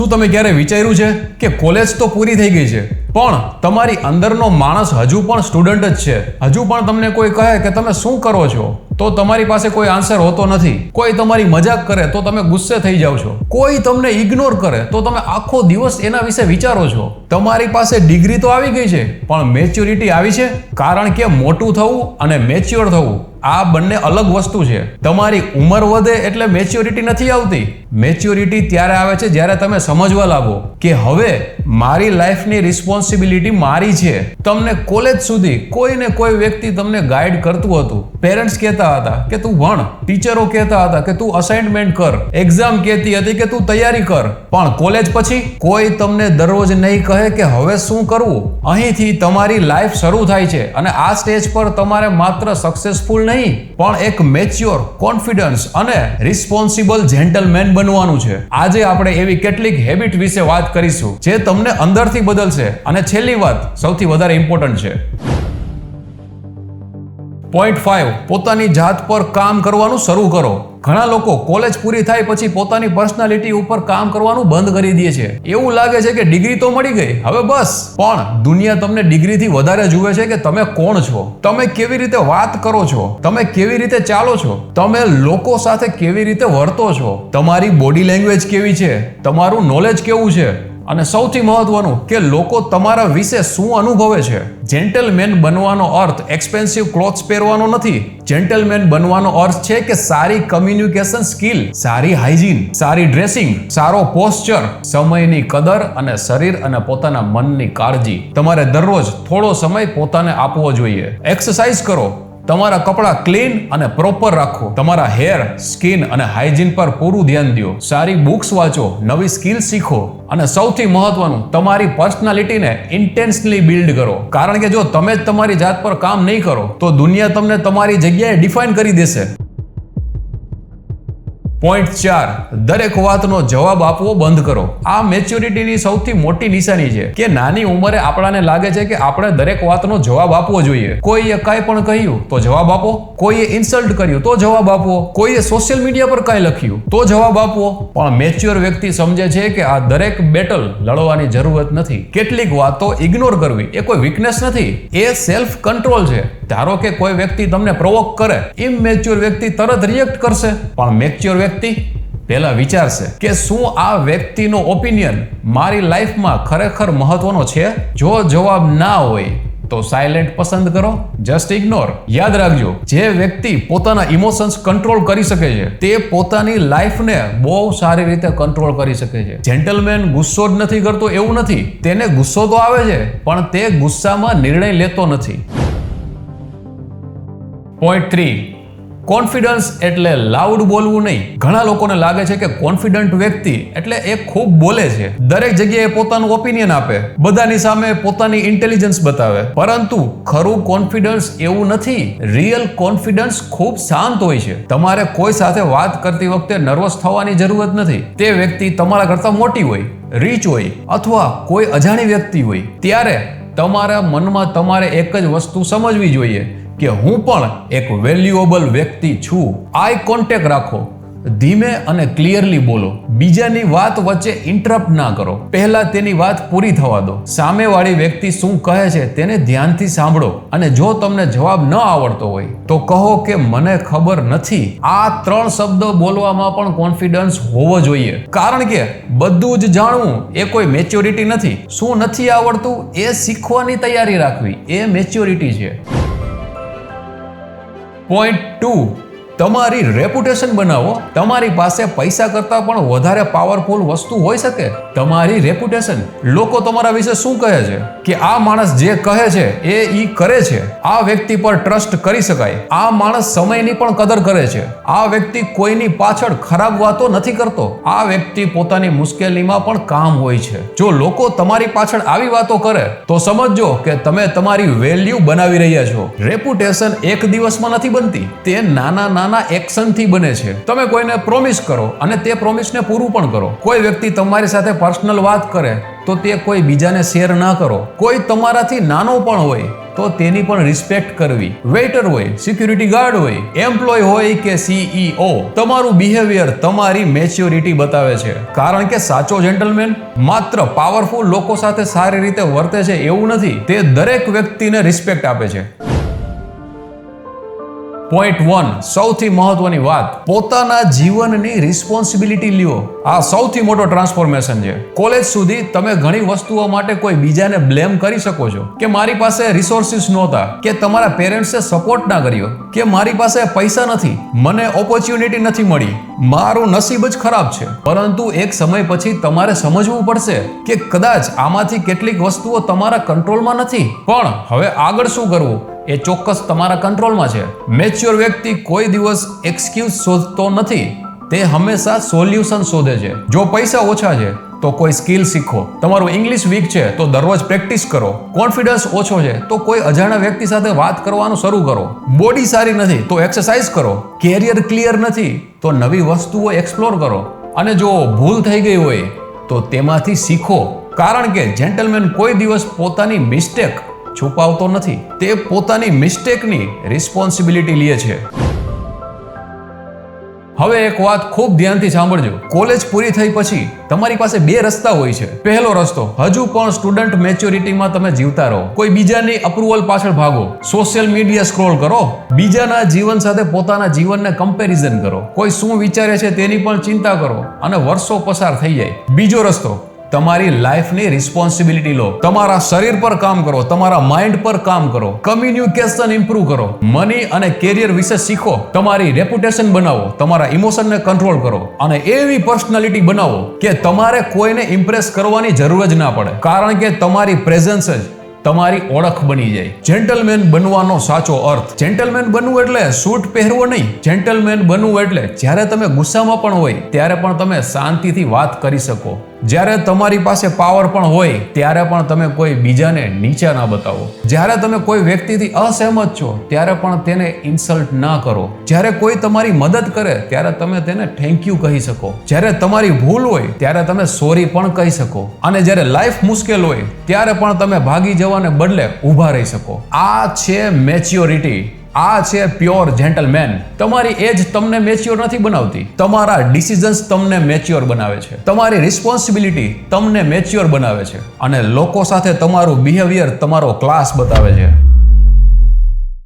શું તમે ક્યારે વિચાર્યું છે કે કોલેજ તો પૂરી થઈ ગઈ છે, પણ તમારી અંદરનો માણસ હજુ પણ સ્ટુડન્ટ જ છે? હજુ પણ તમને કોઈ કહે કે તમે શું કરો છો તો તમારી પાસે કોઈ આન્સર હોતો નથી. કોઈ તમારી મજાક કરે તો તમે ગુસ્સે થઈ જાઓ છો. કોઈ તમને ઇગ્નોર કરે તો તમે આખો દિવસ એના વિશે વિચારો છો. તમારી પાસે ડિગ્રી તો આવી ગઈ છે, પણ મેચ્યોરિટી આવી છે? કારણ કે મોટું થવું અને મેચ્યોર થવું આ બંને અલગ વસ્તુ છે. તમારી ઉંમર વધે એટલે મેચ્યોરિટી નથી આવતી. મેચ્યોરિટી ત્યારે આવે છે જ્યારે તમે સમજવા લાગો કે હવે મારી લાઈફની રિસ્પોન્સિબિલિટી મારી છે. તમને કોલેજ સુધી કોઈ ને કોઈ વ્યક્તિ તમને ગાઈડ કરતું હતું. પેરેન્ટ્સ કહેતા હતા કે તું ભણ, ટીચરો કહેતા હતા કે તું અસાઇનમેન્ટ કર, એક્ઝામ કહેતી હતી કે તું તૈયારી કર, પણ કોલેજ પછી કોઈ તમને દરરોજ નહીં કહે કે હવે શું કરવું. અહીંથી તમારી લાઈફ શરૂ થાય છે અને આ સ્ટેજ પર તમારે માત્ર સક્સેસફુલ નહીં પણ એક મેચ્યોર, કોન્ફિડન્સ અને રિસ્પોન્સિબલ જેન્ટલમેન બનવાનું છે. આજે આપણે એવી કેટલીક હેબિટ વિશે વાત કરીશું જે તમને અંદરથી બદલશે. અને છેલ્લી વાત સૌથી વધારે ઇમ્પોર્ટન્ટ છે. પોઈન્ટ 5, પોતાની જાત પર કામ કરવાનું શરૂ કરો. ઘણા લોકો કોલેજ પૂરી થાય પછી પોતાની પર્સનાલિટી ઉપર કામ કરવાનું બંધ કરી દે છે. એવું લાગે છે કે ડિગ્રી તો મળી ગઈ, હવે બસ. પણ દુનિયા તમને ડિગ્રીથી વધારે જુએ છે કે તમે કોણ છો, તમે કેવી રીતે વાત કરો છો, તમે કેવી રીતે ચાલો છો, તમે લોકો સાથે કેવી રીતે વર્તો છો, તમારી બોડી લેંગ્વેજ કેવી છે, તમારું નોલેજ કેવું છે, અને સૌથી મહત્વનું કે લોકો તમારા વિશે શું અનુભવે છે. જેન્ટલમેન બનવાનો અર્થ એક્સપેન્સિવ ક્લોથ્સ પહેરવાનો નથી. જેન્ટલમેન બનવાનો અર્થ છે કે સારી કમ્યુનિકેશન સ્કિલ, સારી હાઇજીન, સારી ડ્રેસિંગ, સારો પોસ્ચર, સમયની કદર અને શરીર અને પોતાના મનની કાળજી. તમારે દરરોજ થોડો સમય પોતાને આપવો જોઈએ. એક્સરસાઇઝ કરો, તમારા કપડાં ક્લીન અને પ્રોપર રાખો, તમારા હેર, સ્કિન અને હાઇજીન પર પૂરું ધ્યાન દો, સારી બુક્સ વાંચો, નવી સ્કિલ શીખો અને સૌથી મહત્વનું તમારી પર્સનાલિટીને ઇન્ટેન્સલી બિલ્ડ કરો. કારણ કે જો તમે જ તમારી જાત પર કામ નહીં કરો તો દુનિયા તમને તમારી જગ્યાએ ડિફાઇન કરી દેશે. પોઈન્ટ 4, દરેક વાતનો જવાબ આપવો બંધ કરો. આ મેચ્યોરિટીની સૌથી મોટી નિશાની છે કે નાની ઉંમરે આપણાને લાગે છે કે આપણે દરેક વાતનો જવાબ આપવો જોઈએ. કોઈએ કાંઈ પણ કહ્યું તો જવાબ આપો, કોઈએ ઇન્સલ્ટ કર્યું તો જવાબ આપવો, કોઈએ સોશિયલ મીડિયા પર કાંઈ લખ્યું તો જવાબ આપવો. પણ મેચ્યોર વ્યક્તિ સમજે છે કે આ દરેક બેટલ લડવાની જરૂરત નથી. કેટલીક વાતો ઇગ્નોર કરવી એ કોઈ વીકનેસ નથી, એ સેલ્ફ કંટ્રોલ છે. ધારો કે કોઈ વ્યક્તિ તમને પ્રોવોક કરે, ઇમેચ્યોર વ્યક્તિ તરત રિએક્ટ કરશે, પણ મેચ્યોર વ્યક્તિ પહેલા વિચારશે કે શું આ વ્યક્તિનો ઓપિનિયન મારી લાઈફમાં ખરેખર મહત્વનો છે. જો જવાબ ના હોય તો સાયલેન્ટ પસંદ કરો, જસ્ટ ઇગ્નોર. યાદ રાખજો, જે વ્યક્તિ પોતાના ઇમોશન્સ કંટ્રોલ કરી શકે છે તે પોતાની લાઈફને બહુ સારી રીતે કંટ્રોલ કરી શકે છે. જેન્ટલમેન ગુસ્સો જ નથી કરતો એવું નથી, તેને ગુસ્સો તો આવે છે પણ તે ગુસ્સામાં નિર્ણય લેતો નથી. પોઈન્ટ 3, કોન્ફિડન્સ એટલે લાઉડ બોલવું નહીં. ઘણા લોકોને લાગે છે કે કોન્ફિડન્ટ વ્યક્તિ એટલે એ ખૂબ બોલે છે, દરેક જગ્યાએ પોતાનું ઓપિનિયન આપે, બધાની સામે પોતાની ઇન્ટેલિજન્સ બતાવે. પરંતુ ખરું કોન્ફિડન્સ એવું નથી. રિયલ કોન્ફિડન્સ ખૂબ શાંત હોય છે. તમારે કોઈ સાથે વાત કરતી વખતે નર્વસ થવાની જરૂરત નથી. તે વ્યક્તિ તમારા કરતા મોટી હોય, રીચ હોય અથવા કોઈ અજાણી વ્યક્તિ હોય, ત્યારે તમારા મનમાં તમારે એક જ વસ્તુ સમજવી જોઈએ કે હું પણ એક વેલ્યુએબલ વ્યક્તિ છું. આઈ કોન્ટેક્ટ રાખો, ધીમે અને ક્લિયરલી બોલો, બીજાની વાત વચ્ચે ઇન્ટરપ્ટ ના કરો, પહેલા તેની વાત પૂરી થવા દો. સામેવાળી વ્યક્તિ શું કહે છે તેને ધ્યાનથી સાંભળો અને જો તમને જવાબ ન આવડતો હોય તો કહો કે મને ખબર નથી. આ 3 શબ્દો બોલવામાં પણ કોન્ફિડન્સ હોવો જોઈએ. કારણ કે બધું જ જાણવું એ કોઈ મેચ્યોરિટી નથી. શું નથી આવડતું એ શીખવાની તૈયારી રાખવી એ મેચ્યોરિટી છે. પોઈન્ટ 2, તમારી રેપ્યુટેશન બનાવો. તમારી પાસે પૈસા કરતાં પણ વધારે પાવરફુલ વસ્તુ હોઈ શકે, તમારી રેપ્યુટેશન. લોકો તમારા વિશે શું કહે છે કે આ માણસ જે કહે છે એ ઈ કરે છે, આ વ્યક્તિ પર ટ્રસ્ટ કરી શકાય, આ માણસ સમયની પણ કદર કરે છે, આ વ્યક્તિ કોઈની પાછળ ખરાબ વાતો નથી કરતો, આ વ્યક્તિ પોતાની મુશ્કેલીમાં પણ કામ હોય છે. જો લોકો તમારી પાછળ આવી વાતો કરે તો સમજજો કે તમે તમારી વેલ્યુ બનાવી રહ્યા છો. રેપ્યુટેશન એક દિવસમાં નથી બનતી, તે નાના નાના એક્શનથી બને છે. તમે કોઈને પ્રોમિસ કરો અને તે પ્રોમિસને પૂરું પણ કરો. કોઈ વ્યક્તિ તમારી સાથે પર્સનલ વાત કરે તો તે કોઈ બીજાને શેર ના કરો. કોઈ તમારાથી નાનો પણ હોય તો તેની પણ રિસ્પેક્ટ કરવી. વેઇટર હોય, સિક્યુરિટી ગાર્ડ હોય, એમ્પ્લોય હોય કે CEO, તમારું બિહેવિયર તમારી મેચ્યોરિટી બતાવે છે. કારણ કે સાચો જેન્ટલમેન માત્ર પાવરફુલ લોકો સાથે સારી રીતે વર્તે છે એવું નથી, તે દરેક વ્યક્તિને રિસ્પેક્ટ આપે છે. પોઈન્ટ 1, સૌથી મહત્વની વાત, પોતાના જીવનની રિસ્પોન્સિબિલિટી લ્યો. આ સૌથી મોટો ટ્રાન્સફોર્મેશન છે. કોલેજ સુધી તમે ઘણી વસ્તુઓ માટે કોઈ બીજાને બ્લેમ કરી શકો છો કે મારી પાસે રિસોર્સિસ નહોતા, કે તમારા પેરેન્ટ્સે સપોર્ટ ના કર્યો, કે મારી પાસે પૈસા નથી, મને ઓપોર્ચ્યુનિટી નથી મળી, મારું નસીબ જ ખરાબ છે. પરંતુ એક સમય પછી તમારે સમજવું પડશે કે કદાચ આમાંથી કેટલીક વસ્તુઓ તમારા કંટ્રોલમાં નથી, પણ હવે આગળ શું કરવું એ ચોક્કસ તમારા કંટ્રોલમાં છે. મેચ્યોર વ્યક્તિ કોઈ દિવસ એક્સક્યુઝ શોધતો નથી, તે હંમેશા સોલ્યુશન શોધે છે. જો પૈસા ઓછા છે તો કોઈ સ્કિલ શીખો. તમારું ઇંગ્લિશ વીક છે તો દરરોજ પ્રેક્ટિસ કરો. કોન્ફિડન્સ ઓછો છે તો કોઈ અજાણ્યા વ્યક્તિ સાથે વાત કરવાનું શરૂ કરો. બોડી સારી નથી તો એક્સરસાઇઝ કરો. કેરિયર ક્લિયર નથી તો નવી વસ્તુઓ એક્સપ્લોર કરો. અને જો ભૂલ થઈ ગઈ હોય તો તેમાંથી શીખો. કારણ કે જેન્ટલમેન કોઈ દિવસ પોતાની મિસ્ટેક છુપાવતો નથી, તે પોતાની મિસ્ટેકની રિસ્પોન્સિબિલિટી લે છે. હવે એક વાત ખૂબ ધ્યાનથી સાંભળજો. કોલેજ પૂરી થઈ પછી તમારી પાસે બે રસ્તા હોય છે. પહેલો રસ્તો, હજુ પણ સ્ટુડન્ટ મેચ્યોરિટીમાં તમે જીવતા રહો. કોઈ બીજાની અપ્રુવલ પાછળ ભાગો, સોશિયલ મીડિયા સ્ક્રોલ કરો, બીજાના જીવન સાથે પોતાના જીવનને કમ્પેરિઝન કરો, કોઈ શું વિચારે છે તેની પણ ચિંતા કરો અને વર્ષો પસાર થઈ જાય. બીજો રસ્તો, તમારી લાઈફની રિસ્પોન્સિબિલિટી લો. તમારા શરીર પર કામ કરો, તમારા માઇન્ડ પર કામ કરો, કમ્યુનિકેશન ઇમ્પ્રૂવ કરો, મની અને કેરિયર વિશે શીખો, તમારી રેપ્યુટેશન બનાવો, તમારા ઇમોશનને કંટ્રોલ કરો અને એવી પર્સનાલિટી બનાવો કે તમારે કોઈને ઇમ્પ્રેસ કરવાની જરૂર જ ના પડે. કારણ કે તમારી પ્રેઝન્સ જ તમારી ઓળખ બની જાય. જેન્ટલમેન બનવાનો સાચો અર્થ, જેન્ટલમેન બનવું એટલે સૂટ પહેરવો નહીં. જેન્ટલમેન બનવું એટલે જ્યારે તમે ગુસ્સામાં પણ હોય ત્યારે પણ તમે શાંતિથી વાત કરી શકો. જ્યારે તમારી પાસે પાવર પણ હોય ત્યારે પણ તમે કોઈ બીજાને નીચા ના બતાવો. જ્યારે તમે કોઈ વ્યક્તિથી અસહેમત છો ત્યારે પણ તેને ઇન્સલ્ટ ના કરો. જ્યારે કોઈ તમારી મદદ કરે ત્યારે તમે તેને થેન્ક યુ કહી શકો. જ્યારે તમારી ભૂલ હોય ત્યારે તમે સોરી પણ કહી શકો. અને જ્યારે લાઈફ મુશ્કેલ હોય ત્યારે પણ તમે ભાગી જવાને બદલે ઊભા રહી શકો. આ છે મેચ્યોરિટી. આ છે પ્યોર જેન્ટલમેન. તમારી એજ તમને મેચ્યોર નથી બનાવતી, તમારા ડિસિઝન્સ તમને મેચ્યોર બનાવે છે. તમારી રિસ્પોન્સિબિલિટી તમને મેચ્યોર બનાવે છે અને લોકો સાથે તમારું બિહેવિયર તમારો ક્લાસ બતાવે છે.